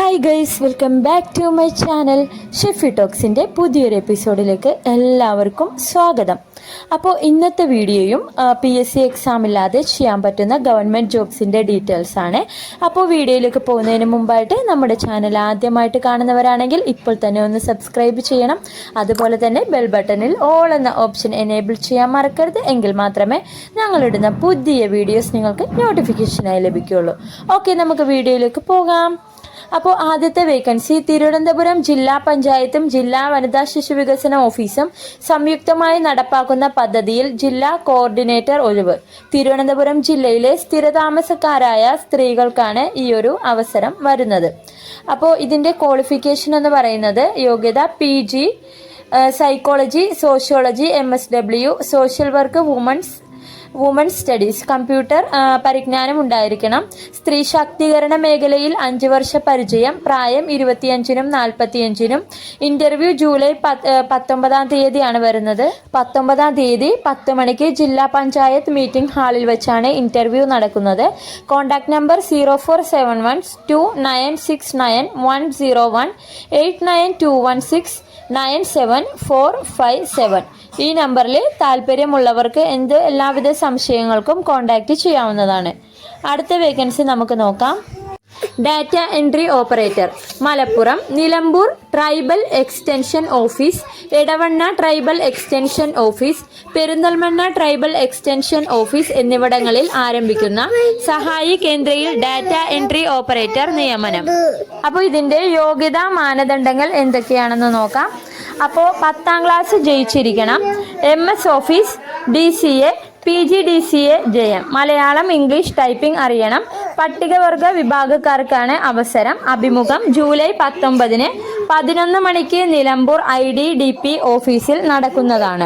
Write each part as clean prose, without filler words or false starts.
Hi guys, welcome back to my channel. Shefi ടോക്സിൻ്റെ പുതിയൊരു എപ്പിസോഡിലേക്ക് എല്ലാവർക്കും സ്വാഗതം. അപ്പോൾ ഇന്നത്തെ വീഡിയോയും PSC എക്സാം ഇല്ലാതെ ചെയ്യാൻ പറ്റുന്ന ഗവൺമെൻറ് ജോബ്സിൻ്റെ ഡീറ്റെയിൽസ് ആണ്. അപ്പോൾ വീഡിയോയിലേക്ക് പോകുന്നതിന് മുമ്പായിട്ട് നമ്മുടെ ചാനൽ ആദ്യമായിട്ട് കാണുന്നവരാണെങ്കിൽ ഇപ്പോൾ തന്നെ ഒന്ന് സബ്സ്ക്രൈബ് ചെയ്യണം. അതുപോലെ തന്നെ ബെൽ ബട്ടണിൽ ഓൾ എന്ന ഓപ്ഷൻ എനേബിൾ ചെയ്യാൻ മറക്കരുത്. എങ്കിൽ മാത്രമേ ഞങ്ങളിടുന്ന പുതിയ വീഡിയോസ് നിങ്ങൾക്ക് നോട്ടിഫിക്കേഷനായി ലഭിക്കുകയുള്ളൂ. ഓക്കെ, നമുക്ക് വീഡിയോയിലേക്ക് പോകാം. അപ്പോൾ ആദ്യത്തെ വേക്കൻസി തിരുവനന്തപുരം ജില്ലാ പഞ്ചായത്തും ജില്ലാ വനിതാ ശിശു വികസന ഓഫീസും സംയുക്തമായി നടപ്പാക്കുന്ന പദ്ധതിയിൽ ജില്ലാ കോർഡിനേറ്റർ ഒഴിവ്. തിരുവനന്തപുരം ജില്ലയിലെ സ്ഥിരതാമസക്കാരായ സ്ത്രീകൾക്കാണ് ഈ ഒരു അവസരം വരുന്നത്. അപ്പോൾ ഇതിൻ്റെ ക്വാളിഫിക്കേഷൻ എന്ന് പറയുന്നത് യോഗ്യത PG, psychology, sociology, MSW, social work, woman studies, computer പരിജ്ഞാനം ഉണ്ടായിരിക്കണം. സ്ത്രീ ശാക്തീകരണ മേഖലയിൽ 5 വർഷ പരിചയം. പ്രായം 25-നും 45-നും. ഇന്റർവ്യൂ ജൂലൈ 19-ാം തീയതിയാണ് വരുന്നത്. 19-ാം തീയതി 10 മണിക്ക് ജില്ലാ പഞ്ചായത്ത് മീറ്റിംഗ് ഹാളിൽ വെച്ചാണ് ഇന്റർവ്യൂ നടക്കുന്നത്. കോൺടാക്ട് നമ്പർ 04712969 8921697 ഈ നമ്പറിൽ താല്പര്യമുള്ളവർക്ക് എല്ലാവിധ സംശയങ്ങൾക്കും കോൺടാക്റ്റ് ചെയ്യാവുന്നതാണ്. അടുത്ത വേക്കൻസി നമുക്ക് നോക്കാം. Data entry operator, Malappuram, Nilambur tribal extension office, Edavanna tribal extension office, Perinthalmanna tribal extension office എന്നിവിടങ്ങളിൽ ആരംഭിക്കുന്ന സഹായി കേന്ദ്രയിൽ ഡാറ്റ എൻട്രി ഓപ്പറേറ്റർ നിയമനം. അപ്പോൾ ഇതിൻ്റെ യോഗ്യതാ മാനദണ്ഡങ്ങൾ എന്തൊക്കെയാണെന്ന് നോക്കാം. അപ്പോൾ 10ാം ക്ലാസ് ജയിച്ചിരിക്കണം. MS ഓഫീസ്, DCA, PGDCA ജയം. മലയാളം, ഇംഗ്ലീഷ് ടൈപ്പിംഗ് അറിയണം. പട്ടികവർഗ വിഭാഗക്കാർക്കാണ് അവസരം. അഭിമുഖം ജൂലൈ 19-ന് 11 മണിക്ക് നിലമ്പൂർ IDDP ഓഫീസിൽ നടക്കുന്നതാണ്.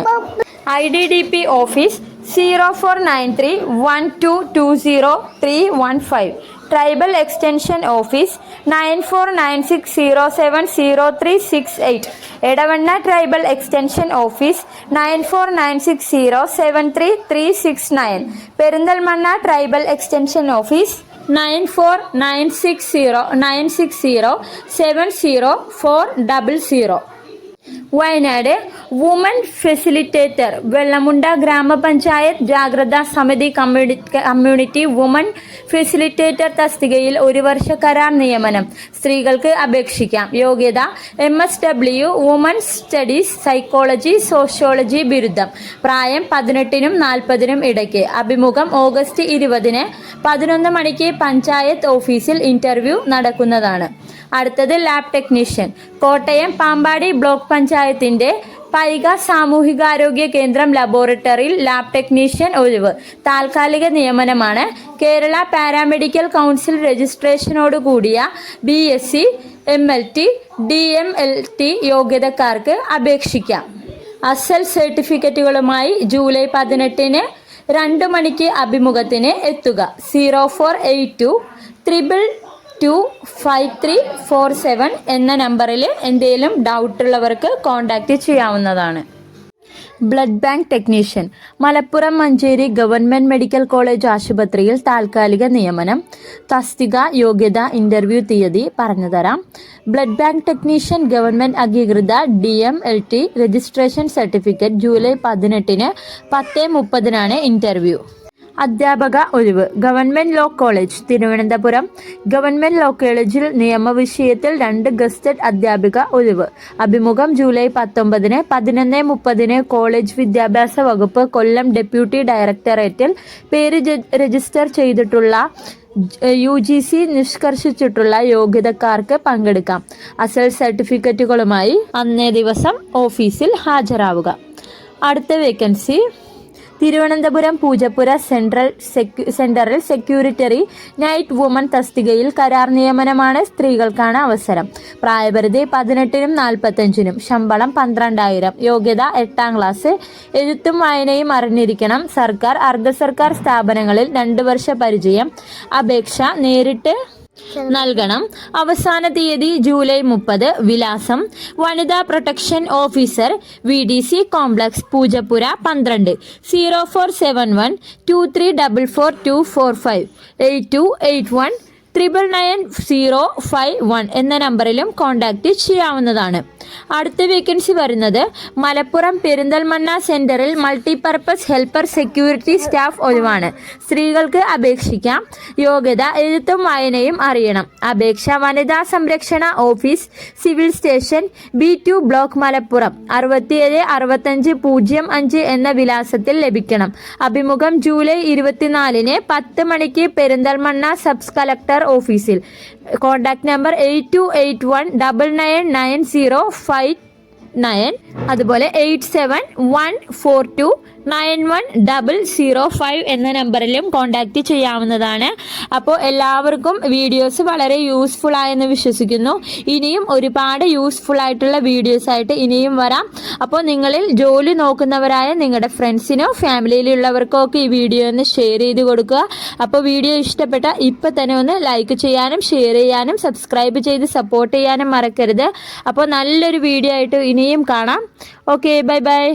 IDDP office 04931220 tribal extension office 9496070368. Edavanna tribal extension office 9496073369. Perinthalmanna tribal extension office 9496070400. Wayanad woman facilitator, Vellamunda ഗ്രാമപഞ്ചായത്ത് ജാഗ്രതാ സമിതി കമ്മ്യൂണിറ്റി വുമൺ ഫെസിലിറ്റേറ്റർ തസ്തികയിൽ 1 വർഷ കരാർ നിയമനം. സ്ത്രീകൾക്ക് അപേക്ഷിക്കാം. യോഗ്യത MSW, woman studies, psychology, sociology ബിരുദം. പ്രായം 18-നും 40-നും ഇടയ്ക്ക്. അഭിമുഖം ഓഗസ്റ്റ് 20-ന് 11 മണിക്ക് പഞ്ചായത്ത് ഓഫീസിൽ ഇന്റർവ്യൂ നടക്കുന്നതാണ്. അടുത്തത് lab technician, Kottayam Pampady block പഞ്ചായത്തിന്റെ പൈക സാമൂഹികാരോഗ്യ കേന്ദ്രം ലബോറട്ടറിയിൽ ലാബ് ടെക്നീഷ്യൻ ഒഴിവ്. താൽക്കാലിക നിയമനമാണ്. കേരള പാരാമെഡിക്കൽ കൗൺസിൽ രജിസ്ട്രേഷനോട് കൂടിയ BSc, MLT, DMLT യോഗ്യതക്കാർക്ക് അപേക്ഷിക്കാം. അസൽ സർട്ടിഫിക്കറ്റുകളുമായി ജൂലൈ 18-ന് 2 മണിക്ക് അഭിമുഖത്തിന് എത്തുക. 0482225347 എന്ന നമ്പറിൽ എന്തെങ്കിലും ഡൗട്ടുള്ളവർക്ക് കോൺടാക്റ്റ് ചെയ്യാവുന്നതാണ്. Blood bank technician, Malappuram Manjeri government medical college ആശുപത്രിയിൽ താൽക്കാലിക നിയമനം. തസ്തിക, യോഗ്യത, ഇന്റർവ്യൂ തീയതി പറഞ്ഞുതരാം. ബ്ലഡ് ബാങ്ക് ടെക്നീഷ്യൻ ഗവൺമെൻറ് അംഗീകൃത DMLT രജിസ്ട്രേഷൻ സർട്ടിഫിക്കറ്റ്. ജൂലൈ 18-ന് 10:30-നാണ് ഇന്റർവ്യൂ. അധ്യാപക ഒഴിവ്. Government law college, Thiruvananthapuram. Government law കോളേജിൽ നിയമവിഷയത്തിൽ 2 ഗസ്റ്റഡ് അധ്യാപിക ഒഴിവ്. അഭിമുഖം ജൂലൈ 19-ന് 11:30-ന് കോളേജ് വിദ്യാഭ്യാസ വകുപ്പ്, കൊല്ലം ഡെപ്യൂട്ടി ഡയറക്ടറേറ്റിൽ. പേര് രജിസ്റ്റർ ചെയ്തിട്ടുള്ള UGC നിഷ്കർഷിച്ചിട്ടുള്ള യോഗ്യതക്കാർക്ക് പങ്കെടുക്കാം. അസൽ സർട്ടിഫിക്കറ്റുകളുമായി അന്നേ ദിവസം ഓഫീസിൽ ഹാജരാവുക. അടുത്ത vacancy Thiruvananthapuram Poojappura central security night woman തസ്തികയിൽ കരാർ നിയമനമാണ്. സ്ത്രീകൾക്കാണ് അവസരം. പ്രായപരിധി 18-നും 45-നും. ശമ്പളം 12,000. യോഗ്യത 8ാം ക്ലാസ്. എഴുത്തും വായനയും അറിഞ്ഞിരിക്കണം. സർക്കാർ, അർദ്ധ സർക്കാർ സ്ഥാപനങ്ങളിൽ 2 വർഷ പരിചയം. അപേക്ഷ നേരിട്ട് നൽകണം. അവസാന തീയതി ജൂലൈ 30. വിലാസം വനിതാ protection officer, VDC complex, Poojappura 12. 047123444245 8281 999051 എന്ന നമ്പറിലും കോൺടാക്റ്റ് ചെയ്യാവുന്നതാണ്. അടുത്ത വേക്കൻസി വരുന്നത് മലപ്പുറം പെരിന്തൽമണ്ണ സെന്ററിൽ മൾട്ടിപർപ്പസ് ഹെൽപ്പർ സെക്യൂരിറ്റി സ്റ്റാഫ് ഒഴിവാണ്. സ്ത്രീകൾക്ക് അപേക്ഷിക്കാം. യോഗ്യത എഴുത്തും വായനയും അറിയണം. അപേക്ഷ വനിതാ സംരക്ഷണ office, civil station, B2 block, Malappuram 676505 എന്ന വിലാസത്തിൽ ലഭിക്കണം. അഭിമുഖം ജൂലൈ 24 10 മണിക്ക് പെരിന്തൽമണ്ണ സബ് കളക്ടർ ഓഫീസിൽ. കോൺടാക്ട് നമ്പർ 82819905 അതുപോലെ 8714291005 എന്ന നമ്പറിലും കോൺടാക്റ്റ് ചെയ്യാവുന്നതാണ്. അപ്പോൾ എല്ലാവർക്കും വീഡിയോസ് വളരെ യൂസ്ഫുൾ ആയെന്ന് വിശ്വസിക്കുന്നു. ഇനിയും ഒരുപാട് യൂസ്ഫുൾ ആയിട്ടുള്ള വീഡിയോസ് ആയിട്ട് ഇനിയും വരാം. അപ്പോൾ നിങ്ങളിൽ ജോലി നോക്കുന്നവരായ നിങ്ങളുടെ ഫ്രണ്ട്സിനോ ഫാമിലിയിലുള്ളവർക്കോ ഒക്കെ ഈ വീഡിയോ ഒന്ന് ഷെയർ ചെയ്ത് കൊടുക്കുക. അപ്പോൾ വീഡിയോ ഇഷ്ടപ്പെട്ട ഇപ്പം തന്നെ ഒന്ന് ലൈക്ക് ചെയ്യാനും ഷെയർ ചെയ്യാനും സബ്സ്ക്രൈബ് ചെയ്ത് സപ്പോർട്ട് ചെയ്യാനും മറക്കരുത്. അപ്പോൾ നല്ലൊരു വീഡിയോ ആയിട്ട് ഇനിയും കാണാം. Okay, bye bye.